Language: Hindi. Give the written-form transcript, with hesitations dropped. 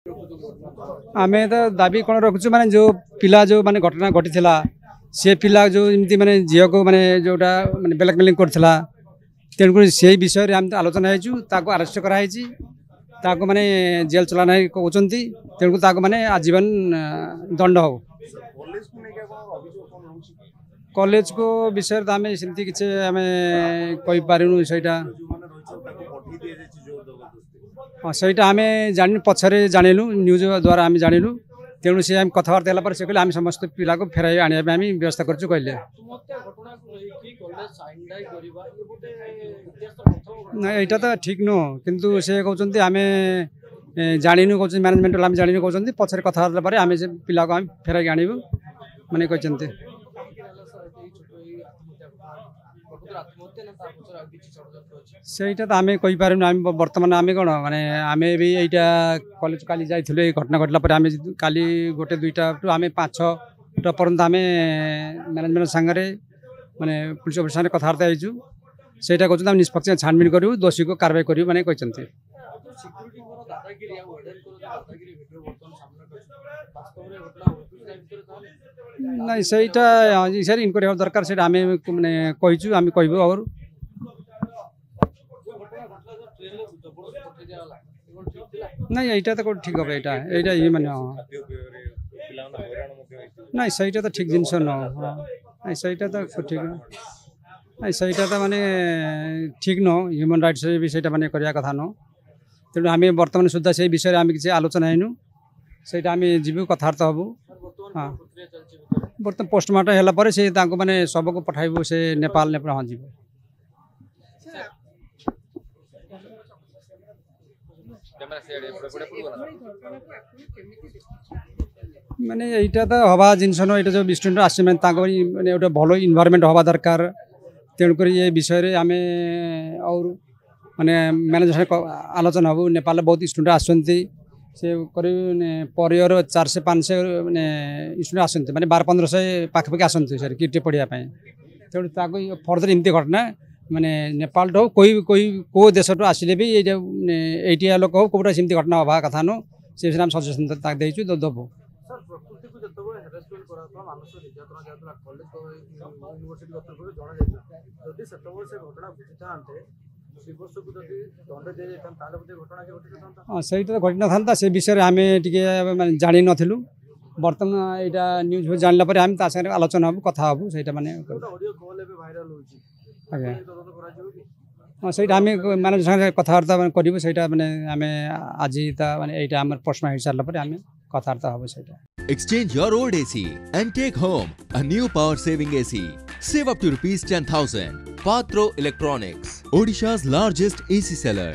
आम तो दाबी कौन रखुचु माने जो पिला जो माने घटना घटी से पिला जो इमती माने झील को माने जोटा माने ब्लैकमेलिंग करथिला तेणुक से विषय रे हम आलोचना हेचु ताको अरेस्ट कराई ताको माने जेल चलाना कहउचंती तेणुक ताको माने आजीवन दंड हो कॉलेज को विषय तो आम सेमती किसी आम कही पारूँ सहीटा हाँ सहीटा आम जान पछरे जानलु न्यूज द्वारा आम जानलु तेणु से कथबार्ता से कहले आम समस्त पिला को फेराई आने आम व्यवस्था करूँ कहले ना यहाँ तो ठीक नुह किंतु से कहते आम जानू कौन मैनेजमेंट आम जानू कहते पछरे कथबार्ता आम से पिला को आम फेराई आणबू मैंने कहते सहीटा तो आम कही पारूँ आम बर्तमान आम कौन माने आम भी यहाँ कॉलेज काली जाइए घटना घटला आम काली गोटे दुईटा आम 5-6टा पर्यंत आम मैनेजमेंट सांगे माने पुलिस अफिसर सांगे कथबार्ता होइछु सेटा कहते निष्पक्ष छानबीन करूँ दोषी को कार्रवाई करूँ मैंने कहते नहीं सहीटा सर इनक्वारी दरकार से आम मैंने कहीचु आम कहबू और नहीं यहाँ तो ठीक हम यहाँ ये माने नहीं सहीटा तो ठीक जिनस न नहीं सहीटा तो ठीक नहीं सहीटा तो माने ठीक न ह्यूमन राइट्स भी सहीटा माने करिया कथा न तेणु आम बर्तमान सुधा से विषय आम किसी आलोचना हेनु सहीटा आम जीवु कथबार्ता हबू हाँ बर्तमान पोस्टमार्टम है से माने शव को पठाइबू से नेपाल हाँ जीव माने यहाँ तो हवा जिनस न यहाँ जो स्टूडेंट आसे मैंने गोटे भल इनवायरमेंट हवा दरकार तेणुक ये विषय आम और माने मैनेजर आलोचना हबू नेपाल बहुत स्टूडेंट आसती से करीब पर ईयर 400 से 500 मैंने स्टूडेंट आसती मैंने 1200-1500 पाखापाखि आसती सर किटे पढ़ाई तेणु ताको फर्दर इमती घटना माने नेपाल हो कोई को देश आसिले भी ये लोक हो कौटा सेमती घटना हवा कथा नो से आम सजेसन देचु दबू सही तो घटी ना से विषय आम टे जानी नथिलु बर्तमान यहाँ न्यूज जानला आम सागे आलोचना हबू कथा हबू सहीटा माने आज्ञा हाँ सहीटा आम मैनेजर सागे कथबार्ता करूँ सहीटा माने आम आज माने यहाँ आम प्रश्न हो सारा आम कथबार्ता हबू सहीटा Exchange your old AC and take home a new power saving AC. Save up to ₹10,000. Patro Electronics, Odisha's largest AC seller.